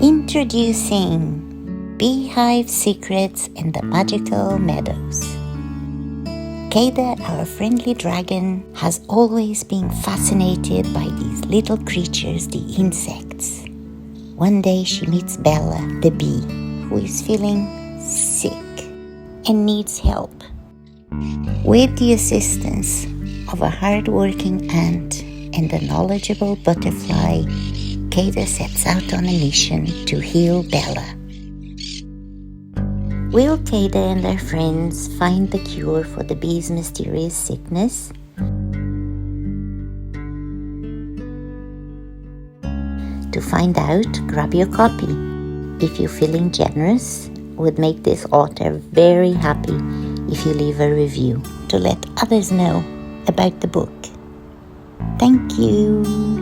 Introducing Beehive Secrets in the Magical Meadows. Kaida, our friendly dragon, has always been fascinated by these little creatures, the insects. One day she meets Bella, the bee, who is feeling sick and needs help. With the assistance of a hard-working ant and a knowledgeable butterfly, Kaida sets out on a mission to heal Bella. Will Kaida and her friends find the cure for the bee's mysterious sickness? To find out, grab your copy. If you're feeling generous, would make this author very happy if you leave a review to let others know about the book. Thank you.